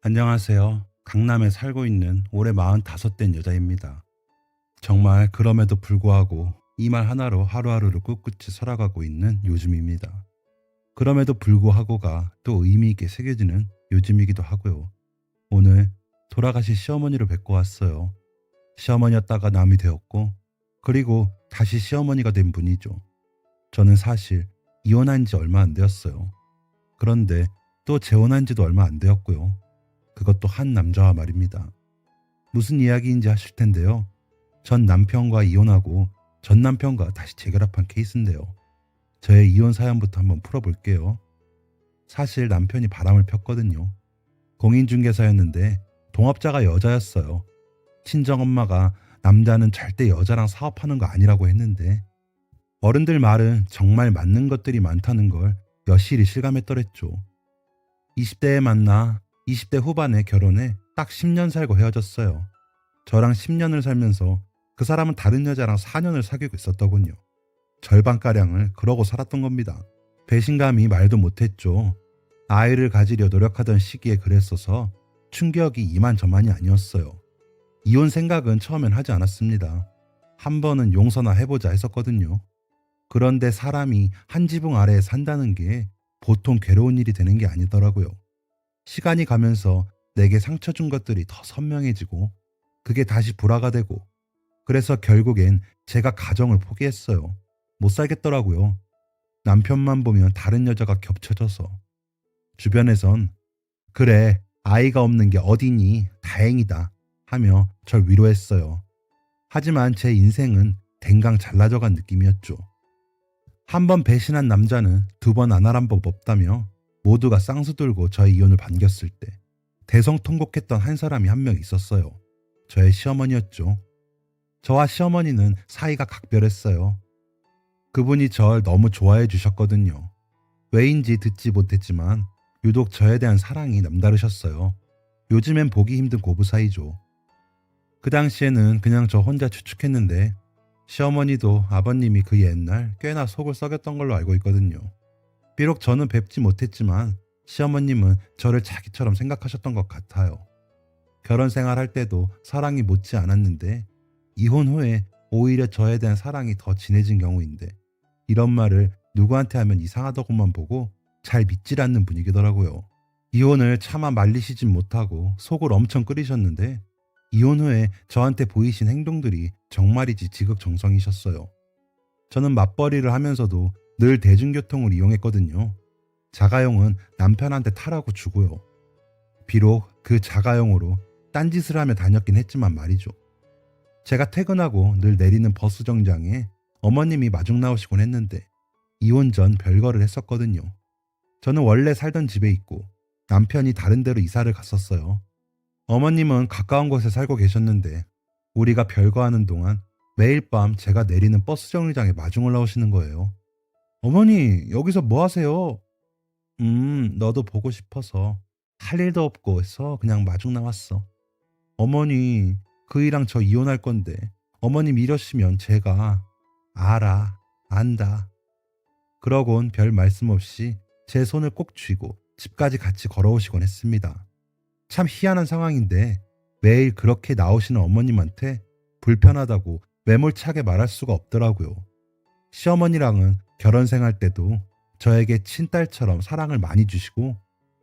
안녕하세요. 강남에 살고 있는 올해 45된 여자입니다. 정말 그럼에도 불구하고 이 말 하나로 하루하루를 꿋꿋이 살아가고 있는 요즘입니다. 그럼에도 불구하고가 또 의미 있게 새겨지는 요즘이기도 하고요. 오늘 돌아가신 시어머니를 뵙고 왔어요. 시어머니였다가 남이 되었고, 그리고 다시 시어머니가 된 분이죠. 저는 사실 이혼한 지 얼마 안 되었어요. 그런데 또 재혼한 지도 얼마 안 되었고요. 그것도 한 남자와 말입니다. 무슨 이야기인지 하실 텐데요. 전 남편과 이혼하고 전 남편과 다시 재결합한 케이스인데요. 저의 이혼 사연부터 한번 풀어볼게요. 사실 남편이 바람을 폈거든요. 공인중개사였는데 동업자가 여자였어요. 친정엄마가 남자는 절대 여자랑 사업하는 거 아니라고 했는데 어른들 말은 정말 맞는 것들이 많다는 걸 여실히 실감했더랬죠. 20대에 만나 20대 후반에 결혼해 딱 10년 살고 헤어졌어요. 저랑 10년을 살면서 그 사람은 다른 여자랑 4년을 사귀고 있었더군요. 절반가량을 그러고 살았던 겁니다. 배신감이 말도 못했죠. 아이를 가지려 노력하던 시기에 그랬어서 충격이 이만저만이 아니었어요. 이혼 생각은 처음엔 하지 않았습니다. 한 번은 용서나 해보자 했었거든요. 그런데 사람이 한 지붕 아래에 산다는 게 보통 괴로운 일이 되는 게 아니더라고요. 시간이 가면서 내게 상처 준 것들이 더 선명해지고 그게 다시 불화가 되고 그래서 결국엔 제가 가정을 포기했어요. 못 살겠더라고요. 남편만 보면 다른 여자가 겹쳐져서. 주변에선 그래 아이가 없는 게 어디니 다행이다 하며 절 위로했어요. 하지만 제 인생은 댕강 잘라져간 느낌이었죠. 한 번 배신한 남자는 두 번 안 하란 법 없다며 모두가 쌍수 들고 저의 이혼을 반겼을 때 대성통곡했던 한 사람이 한 명 있었어요. 저의 시어머니였죠. 저와 시어머니는 사이가 각별했어요. 그분이 절 너무 좋아해 주셨거든요. 왜인지 듣지 못했지만 유독 저에 대한 사랑이 남다르셨어요. 요즘엔 보기 힘든 고부 사이죠. 그 당시에는 그냥 저 혼자 추측했는데 시어머니도 아버님이 그 옛날 꽤나 속을 썩였던 걸로 알고 있거든요. 비록 저는 뵙지 못했지만 시어머님은 저를 자기처럼 생각하셨던 것 같아요. 결혼 생활할 때도 사랑이 못지 않았는데 이혼 후에 오히려 저에 대한 사랑이 더 진해진 경우인데 이런 말을 누구한테 하면 이상하다고만 보고 잘 믿질 않는 분위기더라고요. 이혼을 차마 말리시진 못하고 속을 엄청 끓이셨는데 이혼 후에 저한테 보이신 행동들이 정말이지 지극정성이셨어요. 저는 맞벌이를 하면서도 늘 대중교통을 이용했거든요. 자가용은 남편한테 타라고 주고요. 비록 그 자가용으로 딴짓을 하며 다녔긴 했지만 말이죠. 제가 퇴근하고 늘 내리는 버스 정장에 어머님이 마중 나오시곤 했는데 이혼 전 별거를 했었거든요. 저는 원래 살던 집에 있고 남편이 다른 데로 이사를 갔었어요. 어머님은 가까운 곳에 살고 계셨는데 우리가 별거하는 동안 매일 밤 제가 내리는 버스 정류장에 마중 올라오시는 거예요. 어머니, 여기서 뭐 하세요? 너도 보고 싶어서 할 일도 없고 해서 그냥 마중 나왔어. 어머니, 그이랑 저 이혼할 건데 어머님 이러시면 제가 알아, 안다. 그러곤 별 말씀 없이 제 손을 꼭 쥐고 집까지 같이 걸어오시곤 했습니다. 참 희한한 상황인데 매일 그렇게 나오시는 어머님한테 불편하다고 매몰차게 말할 수가 없더라고요. 시어머니랑은 결혼 생활 때도 저에게 친딸처럼 사랑을 많이 주시고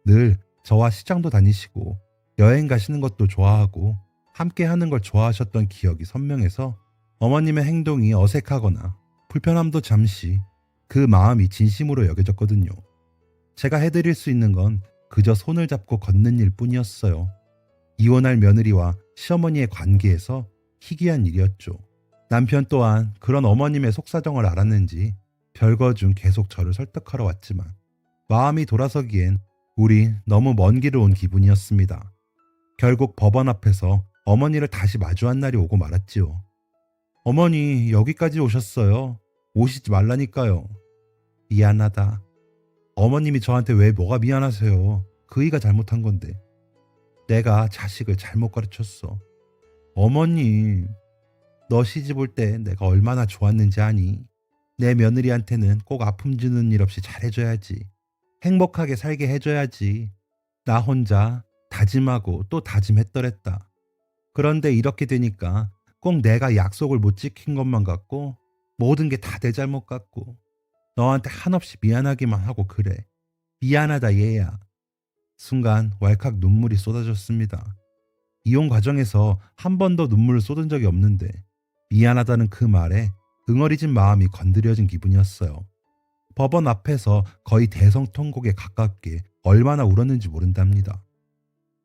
늘 저와 시장도 다니시고 여행 가시는 것도 좋아하고 함께 하는 걸 좋아하셨던 기억이 선명해서 어머님의 행동이 어색하거나 불편함도 잠시 그 마음이 진심으로 여겨졌거든요. 제가 해드릴 수 있는 건 그저 손을 잡고 걷는 일 뿐이었어요. 이혼할 며느리와 시어머니의 관계에서 희귀한 일이었죠. 남편 또한 그런 어머님의 속사정을 알았는지 별거 중 계속 저를 설득하러 왔지만 마음이 돌아서기엔 우리 너무 먼 길을 온 기분이었습니다. 결국 법원 앞에서 어머니를 다시 마주한 날이 오고 말았지요. 어머니, 여기까지 오셨어요. 오시지 말라니까요. 미안하다. 어머님이 저한테 왜 뭐가 미안하세요? 그이가 잘못한 건데. 내가 자식을 잘못 가르쳤어. 어머님, 너 시집 올 때 내가 얼마나 좋았는지 아니? 내 며느리한테는 꼭 아픔 주는 일 없이 잘해줘야지. 행복하게 살게 해줘야지. 나 혼자 다 다짐하고 또 다짐했더랬다. 그런데 이렇게 되니까 꼭 내가 약속을 못 지킨 것만 같고 모든 게 다 내 잘못 같고 너한테 한없이 미안하기만 하고 그래. 미안하다 얘야. 순간 왈칵 눈물이 쏟아졌습니다. 이혼 과정에서 한 번도 눈물을 쏟은 적이 없는데 미안하다는 그 말에 응어리진 마음이 건드려진 기분이었어요. 법원 앞에서 거의 대성통곡에 가깝게 얼마나 울었는지 모른답니다.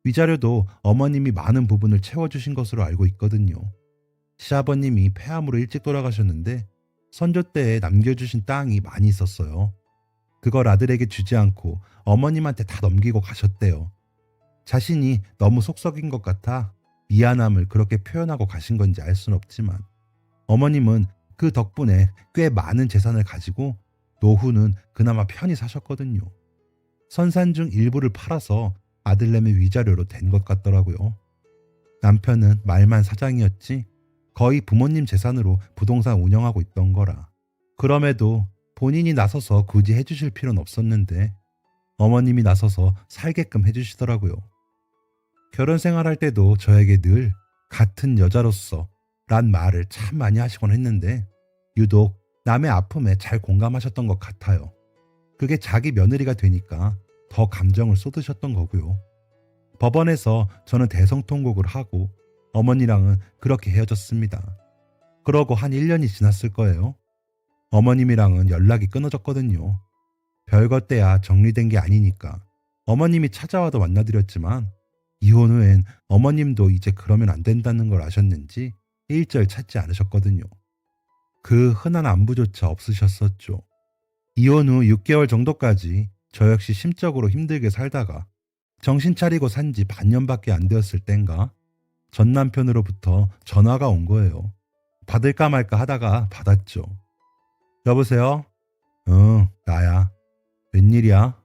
위자료도 어머님이 많은 부분을 채워주신 것으로 알고 있거든요. 시아버님이 폐암으로 일찍 돌아가셨는데 선조 때에 남겨주신 땅이 많이 있었어요. 그걸 아들에게 주지 않고 어머님한테 다 넘기고 가셨대요. 자신이 너무 속썩인 것 같아 미안함을 그렇게 표현하고 가신 건지 알 순 없지만 어머님은 그 덕분에 꽤 많은 재산을 가지고 노후는 그나마 편히 사셨거든요. 선산 중 일부를 팔아서 아들내미 위자료로 된 것 같더라고요. 남편은 말만 사장이었지 거의 부모님 재산으로 부동산 운영하고 있던 거라. 그럼에도 본인이 나서서 굳이 해주실 필요는 없었는데 어머님이 나서서 살게끔 해주시더라고요. 결혼 생활할 때도 저에게 늘 같은 여자로서 란 말을 참 많이 하시곤 했는데 유독 남의 아픔에 잘 공감하셨던 것 같아요. 그게 자기 며느리가 되니까 더 감정을 쏟으셨던 거고요. 법원에서 저는 대성통곡을 하고 어머니랑은 그렇게 헤어졌습니다. 그러고 한 1년이 지났을 거예요. 어머님이랑은 연락이 끊어졌거든요. 별것 때야 정리된 게 아니니까 어머님이 찾아와도 만나드렸지만 이혼 후엔 어머님도 이제 그러면 안 된다는 걸 아셨는지 일절 찾지 않으셨거든요. 그 흔한 안부조차 없으셨었죠. 이혼 후 6개월 정도까지 저 역시 심적으로 힘들게 살다가 정신 차리고 산지 반년밖에 안 되었을 땐가 전 남편으로부터 전화가 온 거예요. 받을까 말까 하다가 받았죠. 여보세요? 응, 나야. 웬일이야?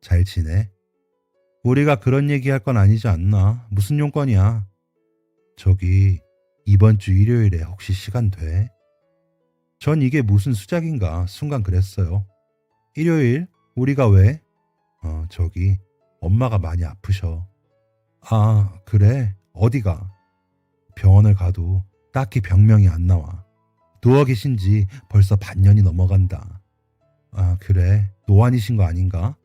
잘 지내? 우리가 그런 얘기할 건 아니지 않나? 무슨 용건이야? 저기 이번 주 일요일에 혹시 시간 돼? 전 이게 무슨 수작인가 순간 그랬어요. 일요일? 우리가 왜? 저기 엄마가 많이 아프셔. 아, 그래? 어디가? 병원을 가도 딱히 병명이 안 나와. 누워 계신 지 벌써 반년이 넘어간다. 아, 그래? 노안이신 거 아닌가?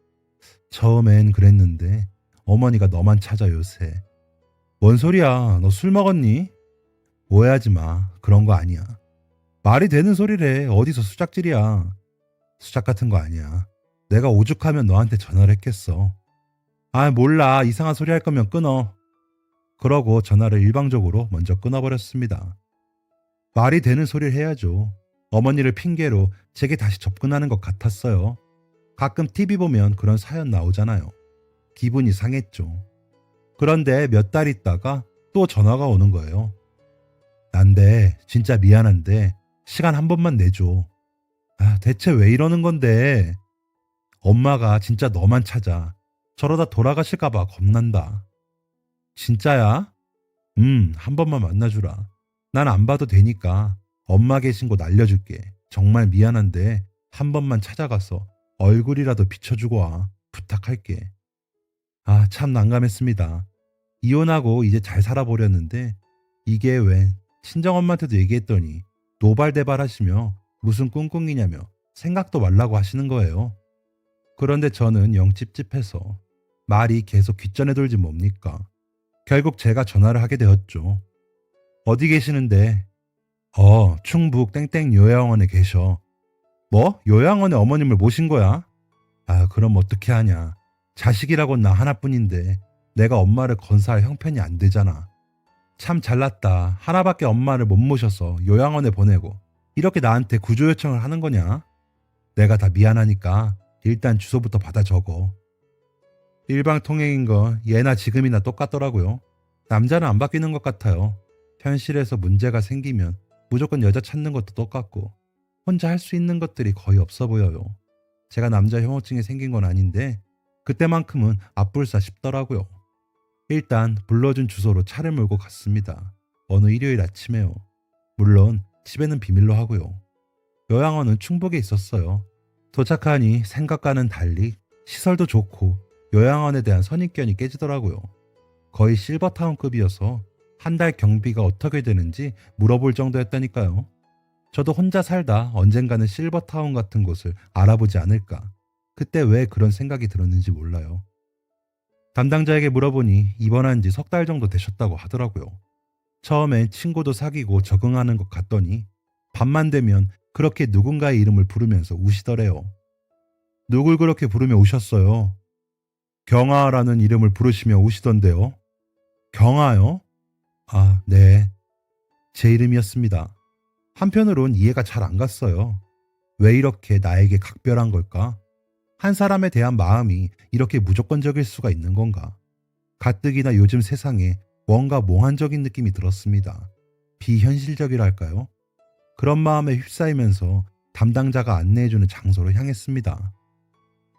처음엔 그랬는데 어머니가 너만 찾아 요새. 뭔 소리야? 너 술 먹었니? 오해하지 마. 그런 거 아니야. 말이 되는 소리래. 어디서 수작질이야. 수작 같은 거 아니야. 내가 오죽하면 너한테 전화를 했겠어. 아, 몰라. 이상한 소리 할 거면 끊어. 그러고 전화를 일방적으로 먼저 끊어버렸습니다. 말이 되는 소리를 해야죠. 어머니를 핑계로 제게 다시 접근하는 것 같았어요. 가끔 TV 보면 그런 사연 나오잖아요. 기분이 상했죠. 그런데 몇 달 있다가 또 전화가 오는 거예요. 난데 진짜 미안한데 시간 한 번만 내줘. 아, 대체 왜 이러는 건데? 엄마가 진짜 너만 찾아. 저러다 돌아가실까 봐 겁난다. 진짜야? 한 번만 만나주라. 난 안 봐도 되니까 엄마 계신 곳 알려줄게. 정말 미안한데 한 번만 찾아가서 얼굴이라도 비춰주고 와. 부탁할게. 아, 참 난감했습니다. 이혼하고 이제 잘 살아보려는데 이게 웬 친정엄마한테도 얘기했더니 노발대발 하시며 무슨 꿍꿍이냐며 생각도 말라고 하시는 거예요. 그런데 저는 영 찝찝해서 말이 계속 귓전에 돌지 뭡니까. 결국 제가 전화를 하게 되었죠. 어디 계시는데? 충북 땡땡 요양원에 계셔. 뭐? 요양원에 어머님을 모신 거야? 아, 그럼 어떻게 하냐. 자식이라곤 나 하나뿐인데 내가 엄마를 건사할 형편이 안 되잖아. 참 잘났다. 하나밖에 엄마를 못 모셔서 요양원에 보내고 이렇게 나한테 구조 요청을 하는 거냐? 내가 다 미안하니까 일단 주소부터 받아 적어. 일방통행인 건 예나 지금이나 똑같더라고요. 남자는 안 바뀌는 것 같아요. 현실에서 문제가 생기면 무조건 여자 찾는 것도 똑같고 혼자 할 수 있는 것들이 거의 없어 보여요. 제가 남자 혐오증이 생긴 건 아닌데 그때만큼은 앞불사 싶더라고요. 일단 불러준 주소로 차를 몰고 갔습니다. 어느 일요일 아침에요. 물론 집에는 비밀로 하고요. 요양원은 충북에 있었어요. 도착하니 생각과는 달리 시설도 좋고 요양원에 대한 선입견이 깨지더라고요. 거의 실버타운급이어서 한 달 경비가 어떻게 되는지 물어볼 정도였다니까요. 저도 혼자 살다 언젠가는 실버타운 같은 곳을 알아보지 않을까. 그때 왜 그런 생각이 들었는지 몰라요. 담당자에게 물어보니 입원한 지 석 달 정도 되셨다고 하더라고요. 처음엔 친구도 사귀고 적응하는 것 같더니 밤만 되면 그렇게 누군가의 이름을 부르면서 우시더래요. 누굴 그렇게 부르며 우셨어요? 경아라는 이름을 부르시며 우시던데요. 경아요? 아, 네. 제 이름이었습니다. 한편으론 이해가 잘 안 갔어요. 왜 이렇게 나에게 각별한 걸까? 한 사람에 대한 마음이 이렇게 무조건적일 수가 있는 건가? 가뜩이나 요즘 세상에 뭔가 몽환적인 느낌이 들었습니다. 비현실적이랄까요? 그런 마음에 휩싸이면서 담당자가 안내해주는 장소로 향했습니다.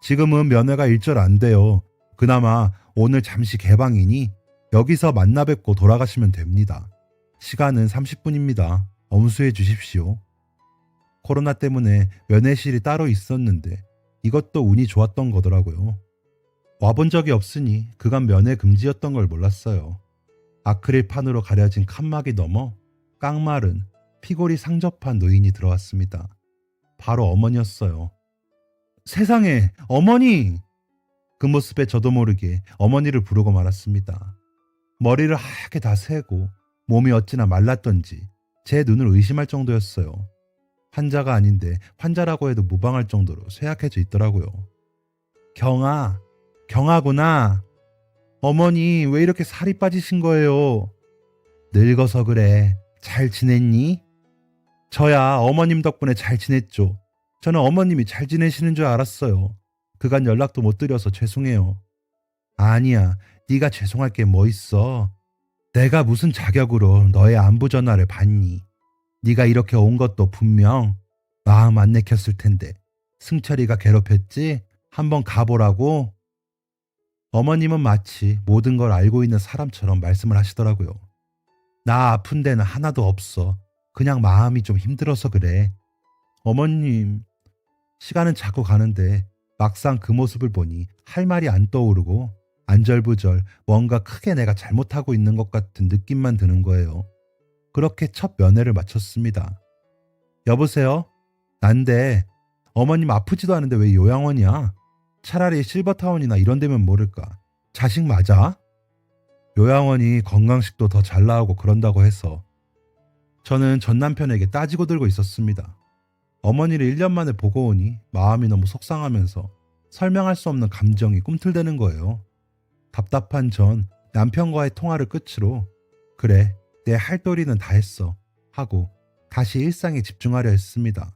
지금은 면회가 일절 안 돼요. 그나마 오늘 잠시 개방이니 여기서 만나 뵙고 돌아가시면 됩니다. 시간은 30분입니다. 엄수해 주십시오. 코로나 때문에 면회실이 따로 있었는데 이것도 운이 좋았던 거더라고요. 와본 적이 없으니 그간 면회 금지였던 걸 몰랐어요. 아크릴판으로 가려진 칸막이 너머 깡마른 피골이 상접한 노인이 들어왔습니다. 바로 어머니였어요. 세상에, 어머니! 그 모습에 저도 모르게 어머니를 부르고 말았습니다. 머리를 하얗게 다 세고 몸이 어찌나 말랐던지 제 눈을 의심할 정도였어요. 환자가 아닌데 환자라고 해도 무방할 정도로 쇠약해져 있더라고요. 경아, 경아구나. 어머니 왜 이렇게 살이 빠지신 거예요? 늙어서 그래. 잘 지냈니? 저야 어머님 덕분에 잘 지냈죠. 저는 어머님이 잘 지내시는 줄 알았어요. 그간 연락도 못 드려서 죄송해요. 아니야, 네가 죄송할 게 뭐 있어. 내가 무슨 자격으로 너의 안부 전화를 받니? 네가 이렇게 온 것도 분명 마음 안 내켰을 텐데 승철이가 괴롭혔지? 한번 가보라고? 어머님은 마치 모든 걸 알고 있는 사람처럼 말씀을 하시더라고요. 나 아픈 데는 하나도 없어. 그냥 마음이 좀 힘들어서 그래. 어머님, 시간은 자꾸 가는데 막상 그 모습을 보니 할 말이 안 떠오르고 안절부절 뭔가 크게 내가 잘못하고 있는 것 같은 느낌만 드는 거예요. 그렇게 첫 면회를 마쳤습니다. 여보세요? 난데 어머님 아프지도 않은데 왜 요양원이야? 차라리 실버타운이나 이런 데면 모를까. 자식 맞아? 요양원이 건강식도 더 잘 나오고 그런다고 해서 저는 전 남편에게 따지고 들고 있었습니다. 어머니를 1년 만에 보고 오니 마음이 너무 속상하면서 설명할 수 없는 감정이 꿈틀대는 거예요. 답답한 전 남편과의 통화를 끝으로 그래, 내 할 도리는 다 했어 하고 다시 일상에 집중하려 했습니다.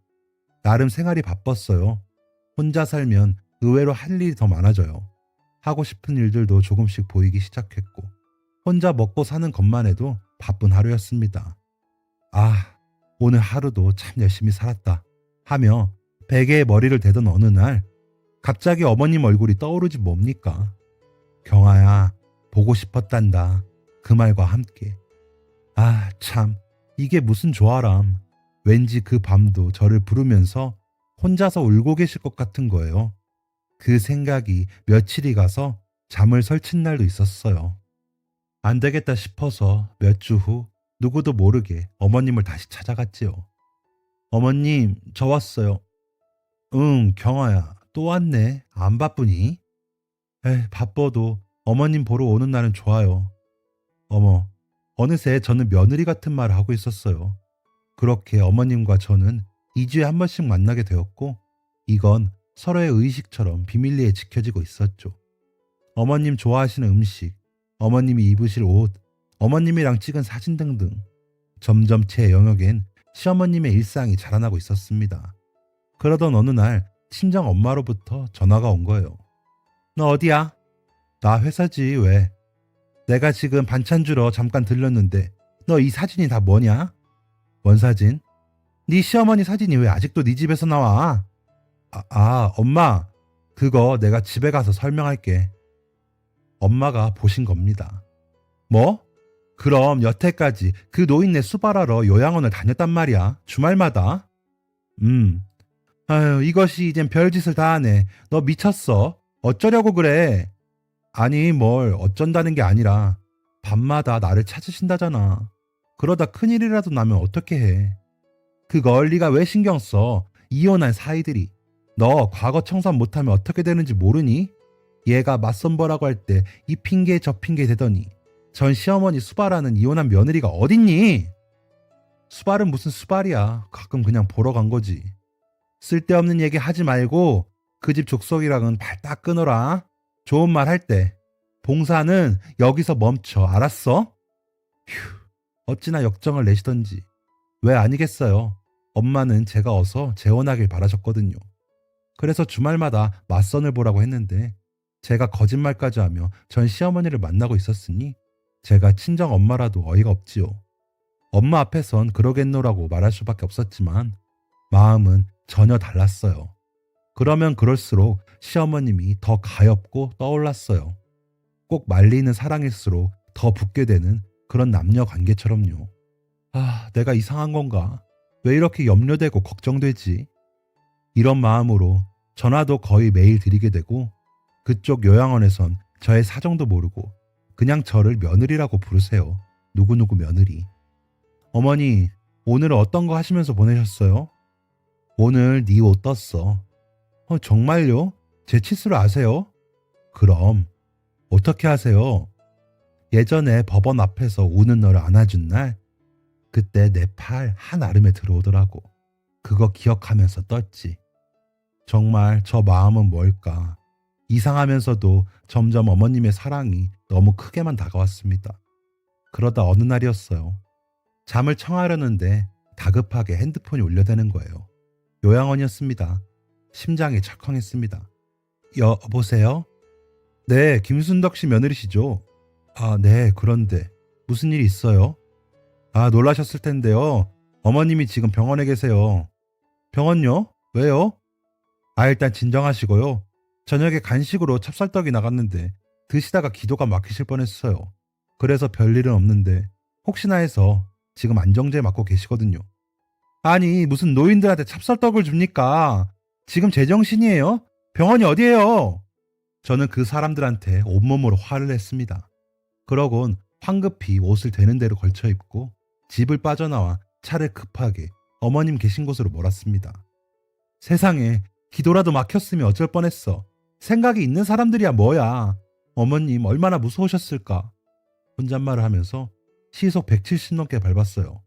나름 생활이 바빴어요. 혼자 살면 의외로 할 일이 더 많아져요. 하고 싶은 일들도 조금씩 보이기 시작했고 혼자 먹고 사는 것만 해도 바쁜 하루였습니다. 아, 오늘 하루도 참 열심히 살았다 하며 베개에 머리를 대던 어느 날 갑자기 어머님 얼굴이 떠오르지 뭡니까? 경아야, 보고 싶었단다. 그 말과 함께. 아, 참, 이게 무슨 조아람. 왠지 그 밤도 저를 부르면서 혼자서 울고 계실 것 같은 거예요. 그 생각이 며칠이 가서 잠을 설친 날도 있었어요. 안 되겠다 싶어서 몇 주 후 누구도 모르게 어머님을 다시 찾아갔지요. 어머님, 저 왔어요. 응, 경아야, 또 왔네. 안 바쁘니? 바빠도 어머님 보러 오는 날은 좋아요. 어머, 어느새 저는 며느리 같은 말을 하고 있었어요. 그렇게 어머님과 저는 2주에 한 번씩 만나게 되었고 이건 서로의 의식처럼 비밀리에 지켜지고 있었죠. 어머님 좋아하시는 음식, 어머님이 입으실 옷, 어머님이랑 찍은 사진 등등 점점 제 영역엔 시어머님의 일상이 자라나고 있었습니다. 그러던 어느 날 친정 엄마로부터 전화가 온 거예요. 너 어디야? 나 회사지. 왜? 내가 지금 반찬 주러 잠깐 들렀는데 너 이 사진이 다 뭐냐? 뭔 사진? 네 시어머니 사진이 왜 아직도 네 집에서 나와? 엄마, 그거 내가 집에 가서 설명할게. 엄마가 보신 겁니다. 뭐? 그럼 여태까지 그 노인네 수발하러 요양원을 다녔단 말이야. 주말마다. 아유, 이것이 이젠 별짓을 다 하네. 너 미쳤어? 어쩌려고 그래? 아니, 뭘 어쩐다는 게 아니라 밤마다 나를 찾으신다잖아. 그러다 큰일이라도 나면 어떻게 해? 그걸 네가 왜 신경 써? 이혼한 사이들이. 너 과거 청산 못하면 어떻게 되는지 모르니? 얘가 맞선보라고 할 때 이 핑계 저 핑계 대더니 전 시어머니 수발하는 이혼한 며느리가 어딨니? 수발은 무슨 수발이야. 가끔 그냥 보러 간 거지. 쓸데없는 얘기 하지 말고 그 집 족속이랑은 발 딱 끊어라. 좋은 말 할 때. 봉사는 여기서 멈춰. 알았어? 휴, 어찌나 역정을 내시던지. 왜 아니겠어요. 엄마는 제가 어서 재혼하길 바라셨거든요. 그래서 주말마다 맞선을 보라고 했는데 제가 거짓말까지 하며 전 시어머니를 만나고 있었으니 제가 친정 엄마라도 어이가 없지요. 엄마 앞에선 그러겠노라고 말할 수밖에 없었지만 마음은 전혀 달랐어요. 그러면 그럴수록 시어머님이 더 가엾고 떠올랐어요. 꼭 말리는 사랑일수록 더 붙게 되는 그런 남녀 관계처럼요. 아, 내가 이상한 건가? 왜 이렇게 염려되고 걱정되지? 이런 마음으로 전화도 거의 매일 드리게 되고 그쪽 요양원에선 저의 사정도 모르고 그냥 저를 며느리라고 부르세요. 누구누구 며느리. 어머니, 오늘은 어떤 거 하시면서 보내셨어요? 오늘 네 옷 떴어. 정말요? 제 치수를 아세요? 그럼 어떻게 하세요? 예전에 법원 앞에서 우는 너를 안아준 날 그때 내 팔 한아름에 들어오더라고. 그거 기억하면서 떴지. 정말 저 마음은 뭘까? 이상하면서도 점점 어머님의 사랑이 너무 크게만 다가왔습니다. 그러다 어느 날이었어요. 잠을 청하려는데 다급하게 핸드폰이 울려대는 거예요. 요양원이었습니다. 심장이 철컹했습니다. 여보세요? 네, 김순덕 씨 며느리시죠? 아, 네, 그런데 무슨 일이 있어요? 아, 놀라셨을 텐데요. 어머님이 지금 병원에 계세요. 병원요? 왜요? 아, 일단 진정하시고요. 저녁에 간식으로 찹쌀떡이 나갔는데 드시다가 기도가 막히실 뻔했어요. 그래서 별일은 없는데 혹시나 해서 지금 안정제 맞고 계시거든요. 아니, 무슨 노인들한테 찹쌀떡을 줍니까? 지금 제정신이에요? 병원이 어디예요? 저는 그 사람들한테 온몸으로 화를 냈습니다. 그러곤 황급히 옷을 되는 대로 걸쳐 입고 집을 빠져나와 차를 급하게 어머님 계신 곳으로 몰았습니다. 세상에, 기도라도 막혔으면 어쩔 뻔했어. 생각이 있는 사람들이야 뭐야. 어머님 얼마나 무서우셨을까. 혼잣말을 하면서 시속 170 넘게 밟았어요.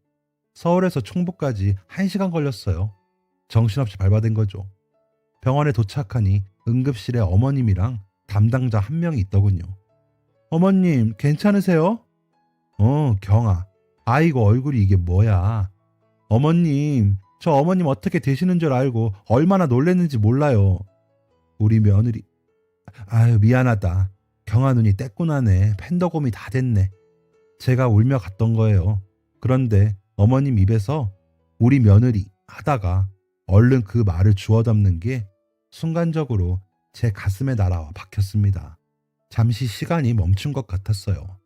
서울에서 충북까지 1시간 걸렸어요. 정신없이 밟아댄 거죠. 병원에 도착하니 응급실에 어머님이랑 담당자 한 명이 있더군요. 어머님 괜찮으세요? 경아. 아이고 얼굴이 이게 뭐야. 어머님, 저 어머님 어떻게 되시는 줄 알고 얼마나 놀랬는지 몰라요. 우리 며느리. 아유, 미안하다. 경아 눈이 떼꾸나네. 팬더곰이 다 됐네. 제가 울며 갔던 거예요. 그런데 어머님 입에서 우리 며느리 하다가 얼른 그 말을 주워 담는 게 순간적으로 제 가슴에 날아와 박혔습니다. 잠시 시간이 멈춘 것 같았어요.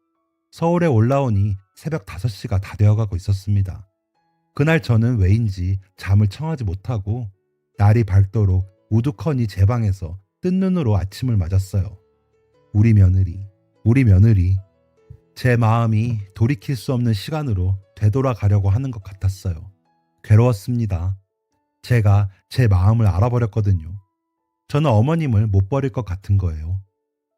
서울에 올라오니 새벽 5시가 다 되어가고 있었습니다. 그날 저는 왜인지 잠을 청하지 못하고 날이 밝도록 우두커니 제 방에서 뜬 눈으로 아침을 맞았어요. 우리 며느리, 우리 며느리. 제 마음이 돌이킬 수 없는 시간으로 되돌아가려고 하는 것 같았어요. 괴로웠습니다. 제가 제 마음을 알아버렸거든요. 저는 어머님을 못 버릴 것 같은 거예요.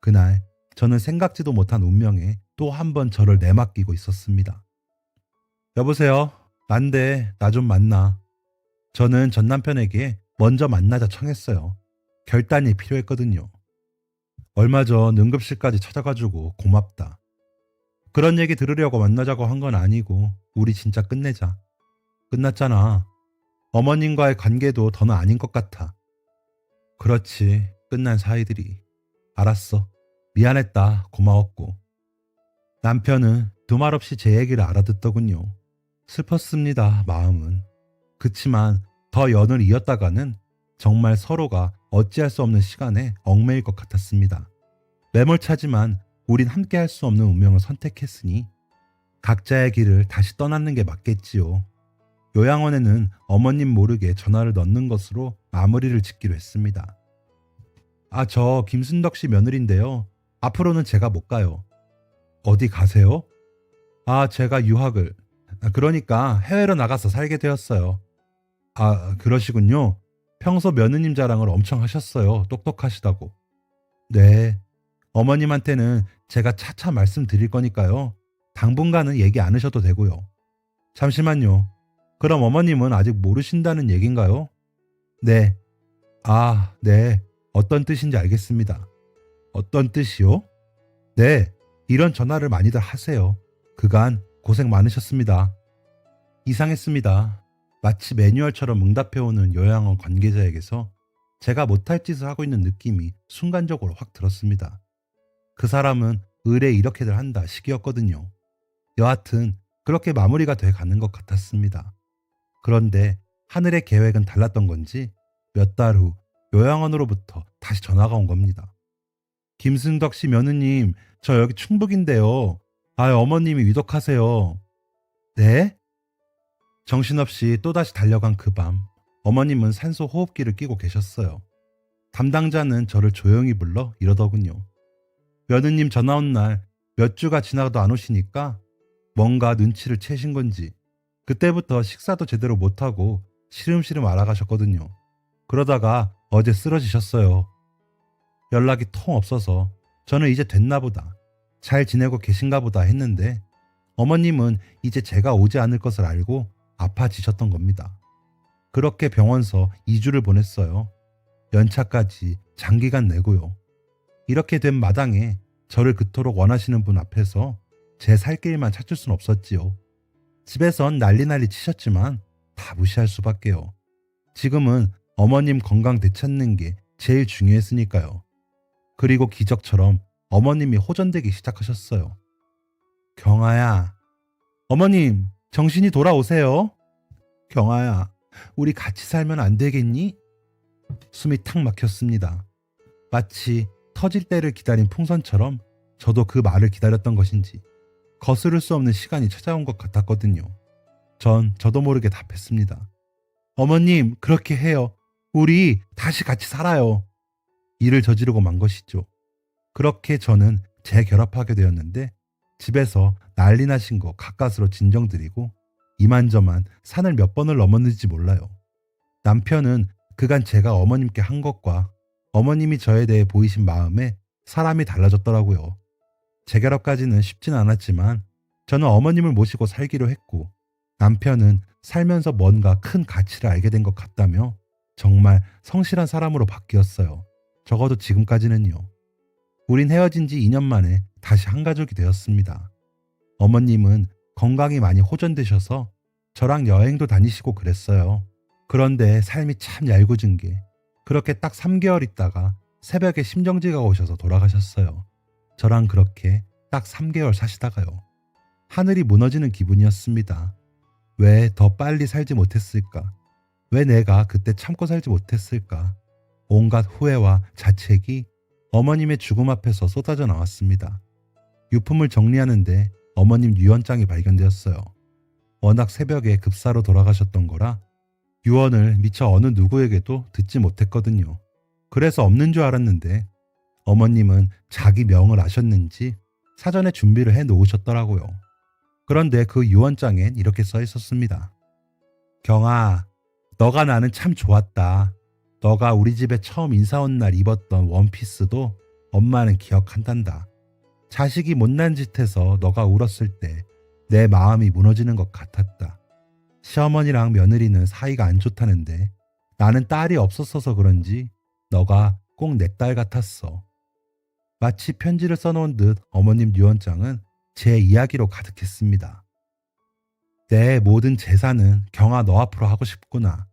그날 저는 생각지도 못한 운명에 또 한 번 저를 내맡기고 있었습니다. 여보세요? 난데 나 좀 만나. 저는 전 남편에게 먼저 만나자 청했어요. 결단이 필요했거든요. 얼마 전 응급실까지 찾아가지고 고맙다. 그런 얘기 들으려고 만나자고 한 건 아니고 우리 진짜 끝내자. 끝났잖아. 어머님과의 관계도 더는 아닌 것 같아. 그렇지. 끝난 사이들이. 알았어. 미안했다. 고마웠고. 남편은 두말 없이 제 얘기를 알아듣더군요. 슬펐습니다. 마음은. 그치만 더 연을 이었다가는 정말 서로가 어찌할 수 없는 시간에 얽매일 것 같았습니다. 매몰차지만 우린 함께 할 수 없는 운명을 선택했으니 각자의 길을 다시 떠나는 게 맞겠지요. 요양원에는 어머님 모르게 전화를 넣는 것으로 마무리를 짓기로 했습니다. 아, 저 김순덕 씨 며느리인데요. 앞으로는 제가 못 가요. 어디 가세요? 제가 유학을. 그러니까 해외로 나가서 살게 되었어요. 그러시군요. 평소 며느님 자랑을 엄청 하셨어요. 똑똑하시다고. 네. 어머님한테는 제가 차차 말씀드릴 거니까요. 당분간은 얘기 안 하셔도 되고요. 잠시만요. 그럼 어머님은 아직 모르신다는 얘긴가요? 네. 네. 어떤 뜻인지 알겠습니다. 어떤 뜻이요? 네. 이런 전화를 많이들 하세요. 그간 고생 많으셨습니다. 이상했습니다. 마치 매뉴얼처럼 응답해오는 요양원 관계자에게서 제가 못할 짓을 하고 있는 느낌이 순간적으로 확 들었습니다. 그 사람은 의뢰 이렇게들 한다 식이었거든요. 여하튼 그렇게 마무리가 돼 가는 것 같았습니다. 그런데 하늘의 계획은 달랐던 건지 몇 달 후 요양원으로부터 다시 전화가 온 겁니다. 김승덕 씨 며느님, 저 여기 충북인데요. 어머님이 위독하세요. 네? 정신없이 또다시 달려간 그 밤, 어머님은 산소 호흡기를 끼고 계셨어요. 담당자는 저를 조용히 불러 이러더군요. 며느님 전화 온 날 몇 주가 지나도 안 오시니까 뭔가 눈치를 채신 건지 그때부터 식사도 제대로 못하고 시름시름 알아가셨거든요. 그러다가 어제 쓰러지셨어요. 연락이 통 없어서 저는 이제 됐나 보다, 잘 지내고 계신가 보다 했는데 어머님은 이제 제가 오지 않을 것을 알고 아파지셨던 겁니다. 그렇게 병원서 2주를 보냈어요. 연차까지 장기간 내고요. 이렇게 된 마당에 저를 그토록 원하시는 분 앞에서 제 살 길만 찾을 순 없었지요. 집에선 난리 치셨지만 다 무시할 수밖에요. 지금은 어머님 건강 되찾는 게 제일 중요했으니까요. 그리고 기적처럼 어머님이 호전되기 시작하셨어요. 경아야, 어머님 정신이 돌아오세요. 경아야, 우리 같이 살면 안 되겠니? 숨이 탁 막혔습니다. 마치 터질 때를 기다린 풍선처럼 저도 그 말을 기다렸던 것인지 거스를 수 없는 시간이 찾아온 것 같았거든요. 전 저도 모르게 답했습니다. 어머님, 그렇게 해요. 우리 다시 같이 살아요. 일을 저지르고 만 것이죠. 그렇게 저는 재결합하게 되었는데 집에서 난리 나신 거 가까스로 진정드리고 이만저만 산을 몇 번을 넘었는지 몰라요. 남편은 그간 제가 어머님께 한 것과 어머님이 저에 대해 보이신 마음에 사람이 달라졌더라고요. 재결합까지는 쉽진 않았지만 저는 어머님을 모시고 살기로 했고 남편은 살면서 뭔가 큰 가치를 알게 된 것 같다며 정말 성실한 사람으로 바뀌었어요. 적어도 지금까지는요. 우린 헤어진 지 2년 만에 다시 한 가족이 되었습니다. 어머님은 건강이 많이 호전되셔서 저랑 여행도 다니시고 그랬어요. 그런데 삶이 참 얄궂은 게 그렇게 딱 3개월 있다가 새벽에 심정지가 오셔서 돌아가셨어요. 저랑 그렇게 딱 3개월 사시다가요. 하늘이 무너지는 기분이었습니다. 왜 더 빨리 살지 못했을까? 왜 내가 그때 참고 살지 못했을까? 온갖 후회와 자책이 어머님의 죽음 앞에서 쏟아져 나왔습니다. 유품을 정리하는데 어머님 유언장이 발견되었어요. 워낙 새벽에 급사로 돌아가셨던 거라 유언을 미처 어느 누구에게도 듣지 못했거든요. 그래서 없는 줄 알았는데 어머님은 자기 명을 아셨는지 사전에 준비를 해 놓으셨더라고요. 그런데 그 유언장엔 이렇게 써 있었습니다. 경아, 너가 나는 참 좋았다. 너가 우리 집에 처음 인사 온 날 입었던 원피스도 엄마는 기억한단다. 자식이 못난 짓 해서 너가 울었을 때 내 마음이 무너지는 것 같았다. 시어머니랑 며느리는 사이가 안 좋다는데 나는 딸이 없었어서 그런지 너가 꼭 내 딸 같았어. 마치 편지를 써놓은 듯 어머님 유언장은 제 이야기로 가득했습니다. 내 모든 재산은 경아 너 앞으로 하고 싶구나.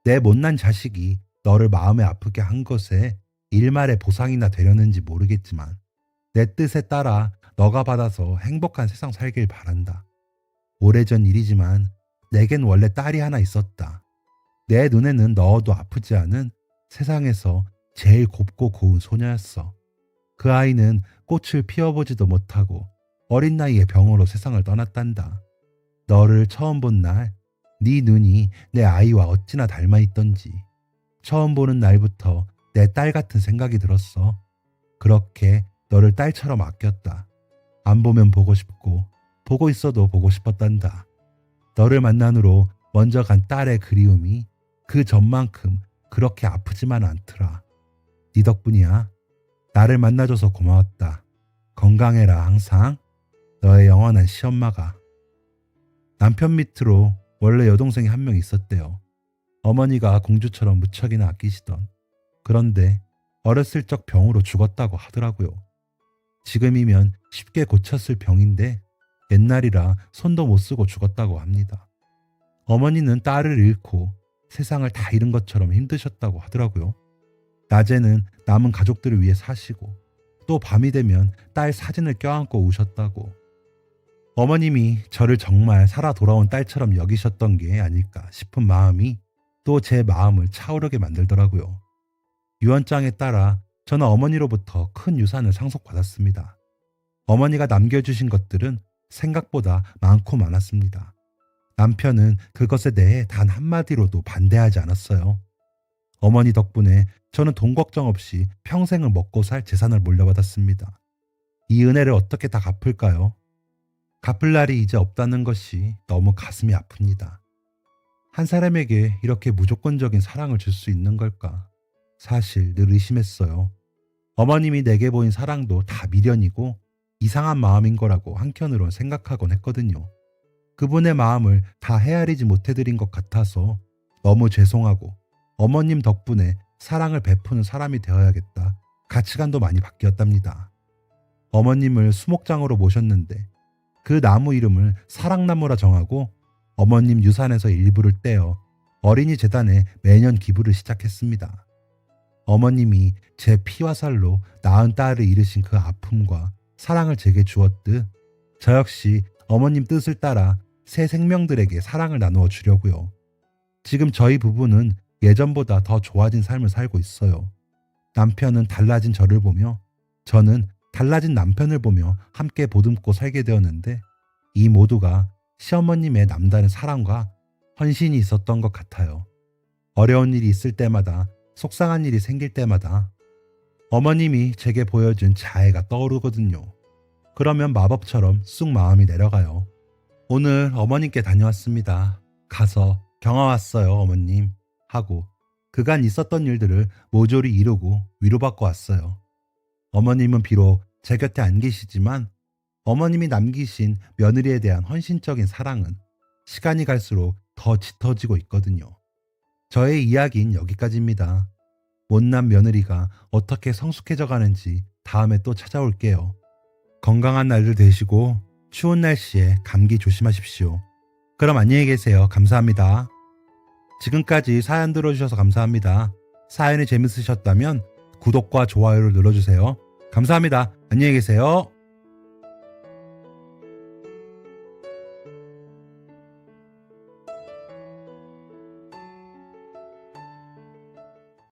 내 못난 자식이 너를 마음에 아프게 한 것에 일말의 보상이나 되려는지 모르겠지만 내 뜻에 따라 너가 받아서 행복한 세상 살길 바란다. 오래전 일이지만 내겐 원래 딸이 하나 있었다. 내 눈에는 넣어도 아프지 않은 세상에서 제일 곱고 고운 소녀였어. 그 아이는 꽃을 피워보지도 못하고 어린 나이에 병으로 세상을 떠났단다. 너를 처음 본 날 네 눈이 내 아이와 어찌나 닮아 있던지 처음 보는 날부터 내 딸 같은 생각이 들었어. 그렇게 너를 딸처럼 아꼈다. 안 보면 보고 싶고 보고 있어도 보고 싶었단다. 너를 만난 후로 먼저 간 딸의 그리움이 그 전만큼 그렇게 아프지만 않더라. 네 덕분이야. 나를 만나줘서 고마웠다. 건강해라 항상. 너의 영원한 시엄마가. 남편 밑으로 원래 여동생이 한 명 있었대요. 어머니가 공주처럼 무척이나 아끼시던. 그런데 어렸을 적 병으로 죽었다고 하더라고요. 지금이면 쉽게 고쳤을 병인데 옛날이라 손도 못 쓰고 죽었다고 합니다. 어머니는 딸을 잃고 세상을 다 잃은 것처럼 힘드셨다고 하더라고요. 낮에는 남은 가족들을 위해 사시고 또 밤이 되면 딸 사진을 껴안고 우셨다고. 어머님이 저를 정말 살아 돌아온 딸처럼 여기셨던 게 아닐까 싶은 마음이 또 제 마음을 차오르게 만들더라고요. 유언장에 따라 저는 어머니로부터 큰 유산을 상속받았습니다. 어머니가 남겨주신 것들은 생각보다 많고 많았습니다. 남편은 그것에 대해 단 한마디로도 반대하지 않았어요. 어머니 덕분에 저는 돈 걱정 없이 평생을 먹고 살 재산을 물려받았습니다. 이 은혜를 어떻게 다 갚을까요? 갚을 날이 이제 없다는 것이 너무 가슴이 아픕니다. 한 사람에게 이렇게 무조건적인 사랑을 줄 수 있는 걸까? 사실 늘 의심했어요. 어머님이 내게 보인 사랑도 다 미련이고 이상한 마음인 거라고 한켠으론 생각하곤 했거든요. 그분의 마음을 다 헤아리지 못해드린 것 같아서 너무 죄송하고 어머님 덕분에 사랑을 베푸는 사람이 되어야겠다. 가치관도 많이 바뀌었답니다. 어머님을 수목장으로 모셨는데 그 나무 이름을 사랑나무라 정하고 어머님 유산에서 일부를 떼어 어린이 재단에 매년 기부를 시작했습니다. 어머님이 제 피와 살로 낳은 딸을 잃으신 그 아픔과 사랑을 제게 주었듯 저 역시 어머님 뜻을 따라 새 생명들에게 사랑을 나누어 주려고요. 지금 저희 부부는 예전보다 더 좋아진 삶을 살고 있어요. 남편은 달라진 저를 보며 저는 달라진 남편을 보며 함께 보듬고 살게 되었는데 이 모두가 시어머님의 남다른 사랑과 헌신이 있었던 것 같아요. 어려운 일이 있을 때마다 속상한 일이 생길 때마다 어머님이 제게 보여준 자애가 떠오르거든요. 그러면 마법처럼 쑥 마음이 내려가요. 오늘 어머님께 다녀왔습니다. 가서 경화 왔어요 어머님 하고 그간 있었던 일들을 모조리 이루고 위로받고 왔어요. 어머님은 비록 제 곁에 안 계시지만 어머님이 남기신 며느리에 대한 헌신적인 사랑은 시간이 갈수록 더 짙어지고 있거든요. 저의 이야기는 여기까지입니다. 못난 며느리가 어떻게 성숙해져 가는지 다음에 또 찾아올게요. 건강한 날들 되시고 추운 날씨에 감기 조심하십시오. 그럼 안녕히 계세요. 감사합니다. 지금까지 사연 들어주셔서 감사합니다. 사연이 재밌으셨다면 구독과 좋아요를 눌러주세요. 감사합니다. 안녕히 계세요.